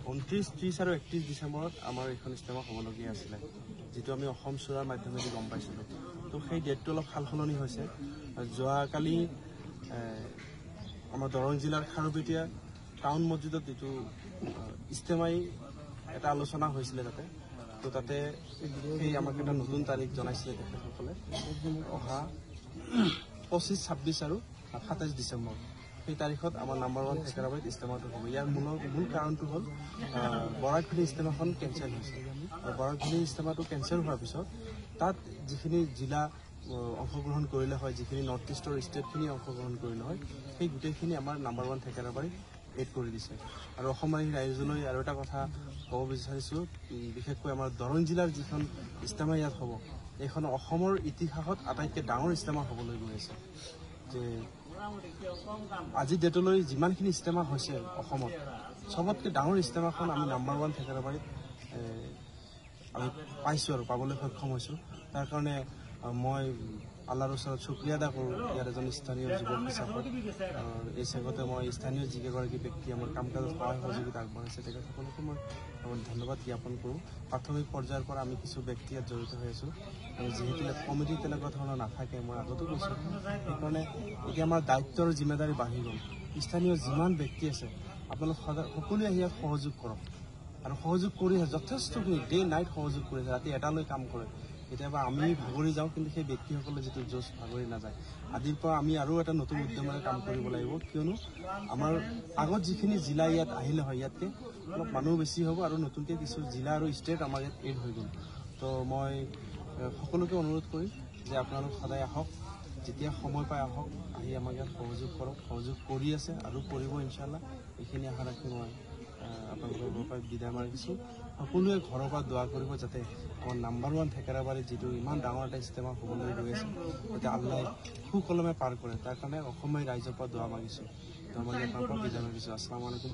29, 30 আৰু 31 ডিচেম্বৰত আমাৰ এইখন ইজতেমা হ'বলগীয়া আছিলে, যিটো আমি অসম চুৰাৰ মাধ্যমেদি গম পাইছিলোঁ। তো সেই ডেটটো অলপ সাল সলনি হৈছে। যোৱাকালি আমাৰ দৰং জিলাৰ খাৰুপেটীয়া টাউন মছজিদত যিটো ইজতেমাই এটা আলোচনা হৈছিলে তাতে, তো তাতে সেই আমাক এটা নতুন তাৰিখ জনাইছিলে তেখেতসকলে, অহা 25, 26 আৰু 27 ডিচেম্বৰ। সেই তাৰিখত আমাৰ নাম্বাৰ 1 থেকেৰাবাৰীত ইজতেমাটো হ'ব। ইয়াৰ মূল কাৰণটো হ'ল বৰাকভেলী ইজতেমাখন কেঞ্চেল হৈছে। আৰু বৰাকভেলী ইজতেমাটো কেঞ্চেল হোৱাৰ পিছত তাত যিখিনি জিলা অংশগ্ৰহণ কৰিলে হয়, যিখিনি নৰ্থ ইষ্টৰ ষ্টেটখিনি অংশগ্ৰহণ কৰিলে হয়, সেই গোটেইখিনি আমাৰ নাম্বাৰ 1 থেকেৰাবাৰীত এড কৰি দিছে। আৰু অসমবাসী ৰাইজলৈ আৰু এটা কথা ক'ব বিচাৰিছোঁ, বিশেষকৈ আমাৰ দৰং জিলাৰ যিখন ইজতেমা ইয়াত হ'ব, এইখন অসমৰ ইতিহাসত আটাইতকৈ ডাঙৰ ইজতেমা হ'বলৈ গৈ আছে। যে আজি ডেটলৈ যিমানখিনি ইজতেমা হৈছে অসমত, চবতকৈ ডাঙৰ ইজতেমাখন আমি নাম্বাৰ 1 থেকেৰাবাৰীত আমি পাইছোঁ আৰু পাবলৈ সক্ষম হৈছোঁ। তাৰ কাৰণে মই আল্লাহৰ ওচৰত শুক্ৰিয়া আদা কৰোঁ, ইয়াৰ এজন স্থানীয় যুৱক হিচাপত। এই চেগতে মই স্থানীয় যিকেইগৰাকী ব্যক্তি আমাৰ কাম কাজত সহায় সহযোগিতা আগবঢ়াইছে, তেখেতসকলকো মই ধন্যবাদ জ্ঞাপন কৰোঁ। প্ৰাথমিক পৰ্যায়ৰ পৰা আমি কিছু ব্যক্তি ইয়াত জড়িত হৈ আছোঁ, আৰু যিহেতু ইয়াত কমিটি তেনেকুৱা ধৰণৰ নাথাকে, মই আগতো কৈছোঁ। সেইকাৰণে এতিয়া আমাৰ দায়িত্বৰ জিম্মেদাৰী বাঢ়ি গ'ল। স্থানীয় যিমান ব্যক্তি আছে, আপোনালোক সকলোৱে আহি ইয়াত সহযোগ কৰক, আৰু সহযোগ কৰি আছে যথেষ্টখিনি, ডে নাইট সহযোগ কৰি আছে, ৰাতি এটালৈ কাম কৰে। কেতিয়াবা আমি ভাগৰি যাওঁ, কিন্তু সেই ব্যক্তিসকলে যিটো জোচ ভাগৰি নাযায়। আজিৰ পৰা আমি আৰু এটা নতুন উদ্যমেৰে কাম কৰিব লাগিব, কিয়নো আমাৰ আগত যিখিনি জিলা ইয়াত আহিলে হয়, ইয়াতকৈ অলপ মানুহ বেছি হ'ব, আৰু নতুনকৈ কিছু জিলা আৰু ষ্টেট আমাৰ ইয়াত এড হৈ গ'ল। তো মই সকলোকে অনুৰোধ কৰিম যে আপোনালোক সদায় আহক, যেতিয়া সময় পাই আহক, আহি আমাক ইয়াত সহযোগ কৰক। সহযোগ কৰি আছে আৰু কৰিব ইনশাআল্লাহ। এইখিনি আশা ৰাখি মই আপোনালোকৰ পৰা বিদায় মাৰিছোঁ। সকলোৱে ঘৰৰ পৰা দোৱা কৰিব, যাতে আমাৰ নাম্বাৰ 1 থেকেৰাবাৰীত যিটো ইমান ডাঙৰ এটা ইজতেমা হ'বলৈ গৈ আছে, যাতে আল্লাই সুকলমে পাৰ কৰে। তাৰ কাৰণে অসমীয়া ৰাইজৰ পৰা দোৱা মাগিছোঁ। দোৱা মাগি আপোনাৰ পৰা বিদায় মাগিছোঁ। আসসালামু আলাইকুম।